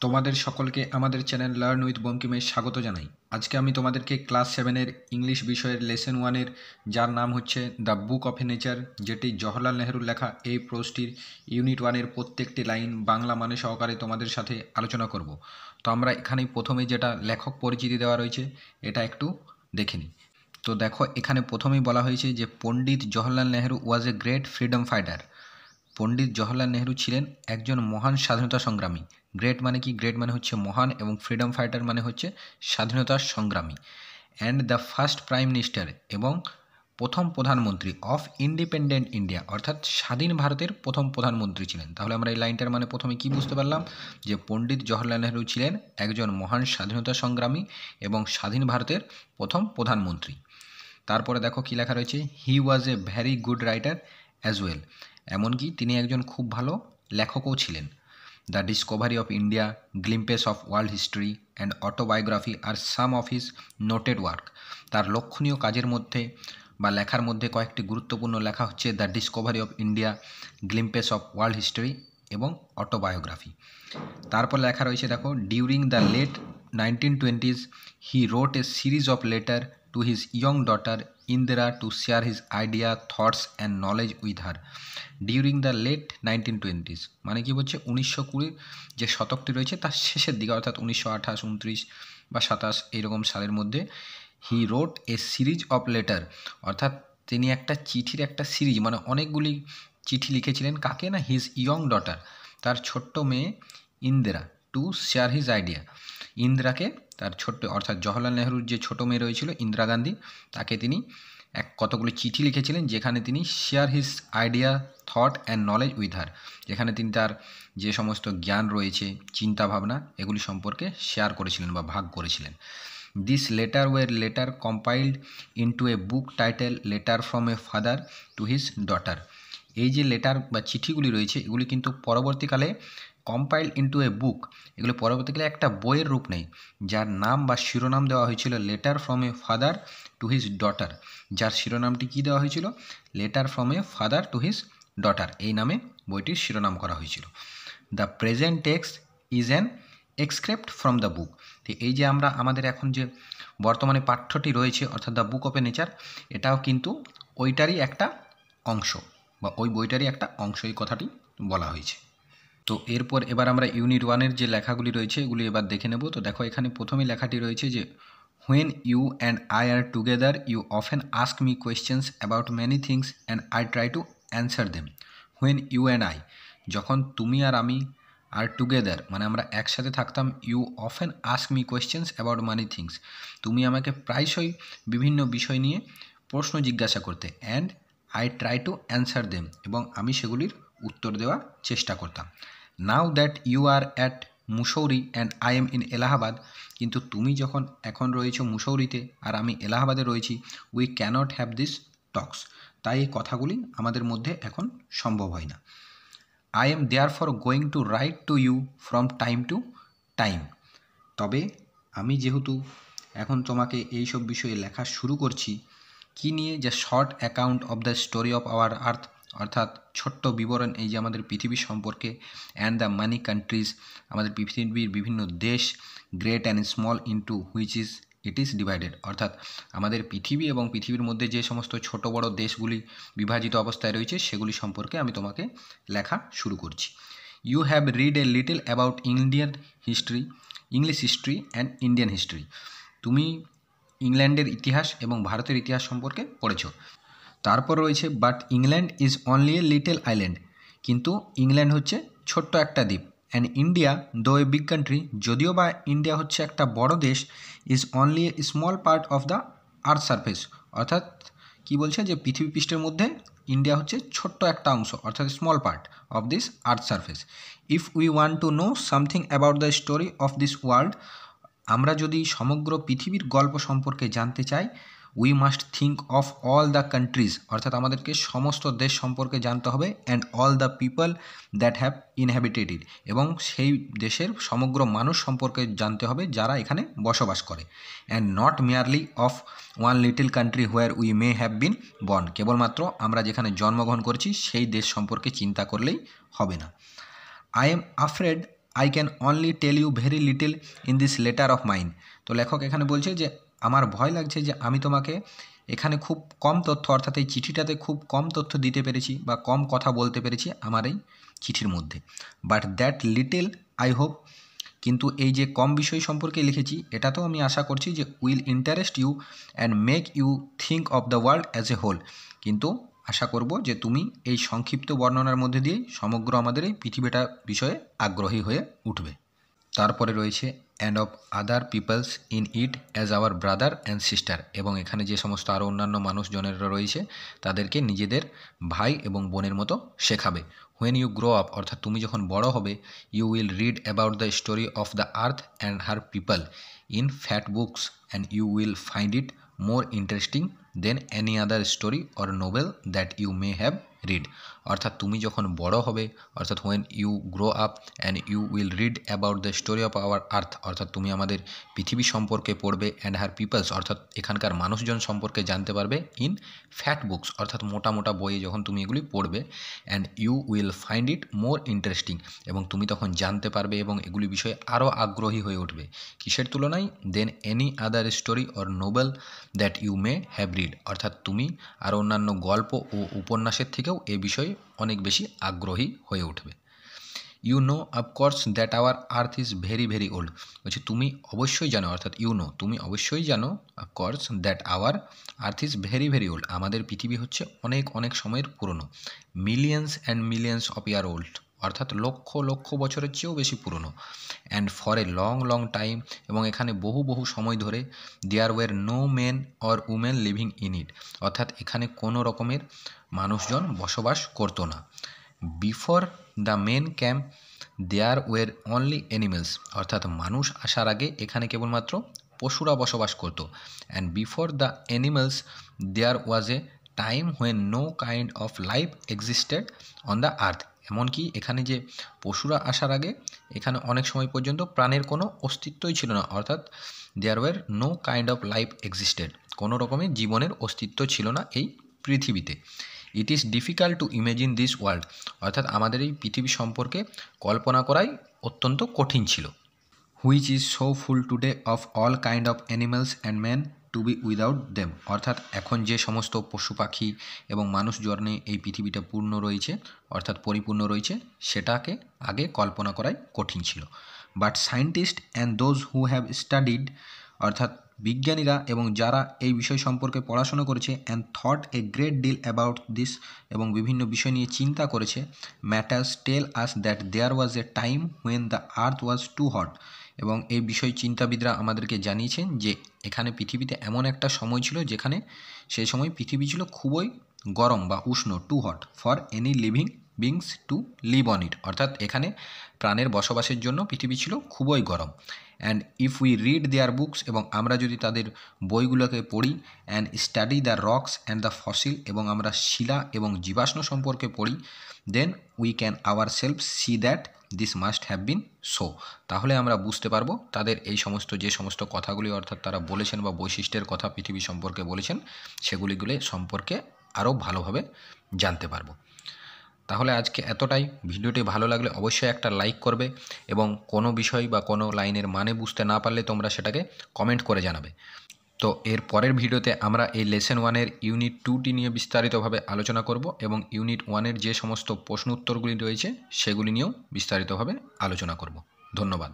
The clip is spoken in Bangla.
তোমাদের সকলকে আমাদের চ্যানেল লার্ন উইথ বঙ্কিমে স্বাগত জানাই। আজকে আমি তোমাদেরকে ক্লাস 7-এর ইংলিশ বিষয়ের লেসন 1-এর যার নাম হচ্ছে দ্য বুক অফ নেচার, যেটি জওহরলাল নেহরুর লেখা এই প্রোজটির ইউনিট 1-এর প্রত্যেকটি লাইন বাংলা মানে সহকারে তোমাদের সাথে আলোচনা করব। তো আমরা এখানে প্রথমে যেটা লেখক পরিচিতি দেওয়া রয়েছে এটা একটু দেখে নিই। তো দেখো, এখানে প্রথমেই বলা হয়েছে যে পণ্ডিত জওহরলাল নেহরু ওয়াজ a great freedom fighter. Pandit Jawaharlal Nehru ছিলেন একজন মহান স্বাধীনতা সংগ্রামী। গ্রেট মানে কি? গ্রেট মানে হচ্ছে মহান, এবং ফ্রিডম ফাইটার মানে হচ্ছে স্বাধীনতা সংগ্রামী। And the first prime minister, এবং প্রথম প্রধানমন্ত্রী অফ ইন্ডিপেন্ডেন্ট ইন্ডিয়া, অর্থাৎ স্বাধীন ভারতের প্রথম প্রধানমন্ত্রী ছিলেন। তাহলে আমরা এই লাইনটার মানে প্রথমে কি বুঝতে পারলাম? যে পণ্ডিত জওহরলাল নেহরু ছিলেন একজন মহান স্বাধীনতা সংগ্রামী এবং স্বাধীন ভারতের প্রথম প্রধানমন্ত্রী। তারপরে দেখো কি লেখা রয়েছে, he was a very good writer as well, এমনকি তিনি একজন খুব ভালো লেখকও ছিলেন। The discovery of India, glimpses of world history and autobiography আর some of his noted work. তার লক্ষণীয় কাজের মধ্যে বা লেখার মধ্যে কয়েকটি গুরুত্বপূর্ণ লেখা হচ্ছে the discovery of India, glimpses of world history এবং অটোবায়োগ্রাফি। তারপর লেখা রয়েছে দেখো, during the late 1920s he wrote a series of letter to his young daughter Indira to share his idea, thoughts and knowledge with her. During the late 1920s মানে কি বলছে, 1920 যে শতকটি রয়েছে তার শেষের দিকে, অর্থাৎ 1928, 29 বা 27 এইরকম সালের মধ্যে হি wrote a series of letter, অর্থাৎ তিনি একটা চিঠির একটা সিরিজ মানে অনেকগুলি চিঠি লিখেছিলেন। কাকে না? হিজ ইয়ং ডটার, তার ছোট্ট মেয়ে Indira, to share his idea, ইন্দিরাকে, তার ছোট্ট অর্থাৎ জওহরলাল নেহরুর যে ছোটো মেয়ে রয়েছিল ইন্দিরা গান্ধী, তাকে তিনি কতগুলি চিঠি লিখেছিলেন যেখানে তিনি share his idea, thought and knowledge with হার, যেখানে তিনি তার যে সমস্ত জ্ঞান রয়েছে, চিন্তা ভাবনা, এগুলি সম্পর্কে শেয়ার করেছিলেন বা ভাগ করেছিলেন। This letter were letter compiled into a book title letter from a father to his daughter. এই যে লেটার বা চিঠিগুলি রয়েছে এগুলি কিন্তু পরবর্তীকালে কম্পাইলড ইনটু এ বুক, এগুলি পরবর্তীকালে একটা বইয়ের রূপ নেয়, যার নাম বা শিরোনাম দেওয়া হয়েছিল letter from a father to his daughter. যার শিরোনামটি কী দেওয়া হয়েছিল? Letter from a father to his daughter, এই নামে বইটির শিরোনাম করা হয়েছিল। The present text is an excerpt from the book. তো এই যে আমরা আমাদের এখন যে বর্তমানে পাঠ্যটি রয়েছে অর্থাৎ the book of A nature, এটাও কিন্তু ওইটারই একটা অংশ বা ওই বইটারই একটা অংশ, এই কথাটি বলা হয়েছে। তো এরপর এবার আমরা ইউনিট 1-এর যে লেখাগুলি রয়েছে এগুলি এবার দেখে নেব। তো দেখো, এখানে প্রথমে লেখাটি রয়েছে যে when you and I are together you often ask me questions about many things and I try to answer them. When you and I, যখন তুমি আর আমি, আর টুগেদার মানে আমরা একসাথে থাকতাম, you often ask me questions about many things, তুমি আমাকে প্রায়শই বিভিন্ন বিষয় নিয়ে প্রশ্ন জিজ্ঞাসা করতে, and I try to answer them, এবং আমি সেগুলির উত্তর দেওয়ার চেষ্টা করতাম। Now that you are at Mussoorie and I am in Allahabad, কিন্তু তুমি যখন এখন রয়েছো মুসৌরিতে আর আমি এলাহাবাদে রয়েছি, we cannot have this talks, তাই এই কথাগুলি আমাদের মধ্যে এখন সম্ভব হয় না। I am therefore going to write to you from time to time, তবে আমি যেহেতু এখন তোমাকে এইসব বিষয়ে লেখা শুরু করছি, কি নিয়ে? যে short account of the story of our earth, অর্থাৎ ছোট্ট বিবরণ এই যে আমাদের পৃথিবী সম্পর্কে, অ্যান্ড দ্য মানি কান্ট্রিজ, আমাদের পৃথিবীর বিভিন্ন দেশ, great and small into which is it is divided, অর্থাৎ আমাদের পৃথিবী এবং পৃথিবীর মধ্যে যে সমস্ত ছোট বড় দেশগুলি বিভাজিত অবস্থায় রয়েছে সেগুলি সম্পর্কে আমি তোমাকে লেখা শুরু করছি। You have read a little about Indian history, English history and Indian history, তুমি ইংল্যান্ডের ইতিহাস এবং ভারতের ইতিহাস সম্পর্কে পড়েছ। তারপর রয়েছে but England is only a little island, কিন্তু ইংল্যান্ড হচ্ছে ছোট্ট একটা দ্বীপ। অ্যান্ড ইন্ডিয়া দো এ বিগ কান্ট্রি, যদিও বা ইন্ডিয়া হচ্ছে একটা বড় দেশ, is only a small part of the earth surface, অর্থাৎ কি বলছে যে পৃথিবী পৃষ্ঠের মধ্যে ইন্ডিয়া হচ্ছে ছোট্ট একটা অংশ, অর্থাৎ small part of this earth surface. If we want to know something about the story of this world, আমরা যদি সমগ্র পৃথিবীর গল্প সম্পর্কে জানতে চাই, we must think of all the countries, অর্থাৎ আমাদেরকে সমস্ত দেশ সম্পর্কে জানতে হবে, and all the people that have inhabited it, এবং সেই দেশের সমগ্র মানুষ সম্পর্কে জানতে হবে যারা এখানে বসবাস করে, and not merely of one little country where we may have been born, কেবলমাত্র আমরা যেখানে জন্মগ্রহণ করছি সেই দেশ সম্পর্কে চিন্তা করলেই হবে না। I am afraid I can only tell you very little in this letter of mine. তো লেখক এখানে বলছে যে আমার ভয় লাগছে যে আমি তোমাকে এখানে খুব কম তথ্য, অর্থাৎ এই চিঠিটাতে খুব কম তথ্য দিতে পেরেছি বা কম কথা বলতে পেরেছি আমার এই চিঠির মধ্যে। But that little I hope, কিন্তু এই যে কম বিষয় সম্পর্কে লিখেছি এটা তো আমি আশা করছি যে will interest you and make you think of the world as a whole, কিন্তু আশা করব যে তুমি এই সংক্ষিপ্ত বর্ণনার মধ্যে দিয়েই সমগ্র আমাদের এই পৃথিবীটা বিষয়ে আগ্রহী হয়ে উঠবে। তারপরে রয়েছে and of other peoples in it as our brother and sister, এবং এখানে যে সমস্ত আরও অন্যান্য মানুষজনেরা রয়েছে তাদেরকে নিজেদের ভাই এবং বোনের মতো শেখাবে। হোয়েন ইউ গ্রো আপ, অর্থাৎ তুমি যখন বড় হবে, you will read about the story of the earth and her people in fat books and you will find it more interesting than any other story or novel that you may have read. অর্থাৎ তুমি যখন বড় হবে, অর্থাৎ when you grow up and you will read about the story of our earth, অর্থাৎ তুমি আমাদের পৃথিবী সম্পর্কে পড়বে, অ্যান্ড হার পিপলস, অর্থাৎ এখানকার মানুষজন সম্পর্কে জানতে পারবে, ইন ফ্যাট বুকস, অর্থাৎ মোটা মোটা বইয়ে যখন তুমি এগুলি পড়বে, and you will find it more interesting, এবং তুমি তখন জানতে পারবে এবং এগুলি বিষয়ে আরও আগ্রহী হয়ে উঠবে কিসের তুলনায়, than any other story or novel that you may have read, অর্থাৎ তুমি আর অন্যান্য গল্প ও উপন্যাসের থেকেও এ বিষয়ে অনেক বেশি আগ্রহী হয়ে উঠবে। You know of course that our earth is very very old, বলছে তুমি অবশ্যই জানো, অর্থাৎ ইউ নো তুমি অবশ্যই জানো, of course that our earth is very very old, আমাদের পৃথিবী হচ্ছে অনেক অনেক সময়ের পুরনো, millions and millions of year old, অর্থাৎ লক্ষ লক্ষ বছরের চেয়েও বেশি পুরনো, and for a long long time, এবং এখানে বহু বহু সময় ধরে, there were no men or women living in it, অর্থাৎ এখানে কোনো রকমের মানুষজন বসবাস করতো না। Before the men came there were only animals, অর্থাৎ মানুষ আসার আগে এখানে কেবলমাত্র পশুরা বসবাস করতো, and before the animals there was a time when no kind of life existed on the earth, এমনকি এখানে যে পশুরা আসার আগে এখানে অনেক সময় পর্যন্ত প্রাণের কোনো অস্তিত্বই ছিল না, অর্থাৎ there were no kind of life existed, কোনো রকমের জীবনের অস্তিত্ব ছিল না এই পৃথিবীতে। It is difficult to imagine this world, অর্থাৎ আমাদের এই পৃথিবী সম্পর্কে কল্পনা করাই অত্যন্ত কঠিন ছিল। Which is so full today of all kind of animals and man to B without them, অর্থাৎ এখন যে সমস্ত পশু পাখি এবং মানুষজনে এই পৃথিবীটা পূর্ণ রয়েছে, অর্থাৎ পরিপূর্ণ রয়েছে, সেটাকে আগে কল্পনা করাই কঠিন ছিল। But scientist and those who have studied, অর্থাৎ বিজ্ঞানীরা এবং যারা এই বিষয় সম্পর্কে পড়াশোনা করেছে, and thought a great deal about this, এবং বিভিন্ন বিষয় নিয়ে চিন্তা করেছে, matters tell us that there was a time when the earth was too hot, এবং এই বিষয় চিন্তাবিদরা আমাদেরকে জানিয়েছেন যে এখানে পৃথিবীতে এমন একটা সময় ছিল যেখানে সেই সময় পৃথিবী ছিল খুবই গরম বা উষ্ণ, too hot for any living beings to live on it, অর্থাৎ এখানে প্রাণের বসবাসের জন্য পৃথিবী ছিল খুবই গরম। And if we read their books, এবং আমরা যদি তাদের বইগুলোকে পড়ি, and study the rocks and the fossil, এবং আমরা শিলা এবং জীবাশ্ম সম্পর্কে পড়ি, then we can our self see that this must have been so, তাহলে আমরা বুঝতে পারবো তাদের এই সমস্ত যে সমস্ত কথাগুলি, অর্থাৎ তারা বলেছেন বা বৈশিষ্ট্যের কথা পৃথিবী সম্পর্কে বলেছেন, সেগুলিগুলো সম্পর্কে আরও ভালোভাবে জানতে পারবো। তাহলে আজকে এতটাই। ভিডিওটি ভালো লাগলে অবশ্যই একটা লাইক করবে, এবং কোনো বিষয় বা কোনো লাইনের মানে বুঝতে না পারলে তোমরা সেটাকে কমেন্ট করে জানাবে। তো এর পরের ভিডিওতে আমরা এই লেসন 1-এর ইউনিট 2টি নিয়ে বিস্তারিতভাবে আলোচনা করব, এবং ইউনিট 1-এর যে সমস্ত প্রশ্ন উত্তরগুলি রয়েছে সেগুলি নিয়েও বিস্তারিতভাবে আলোচনা করব। ধন্যবাদ।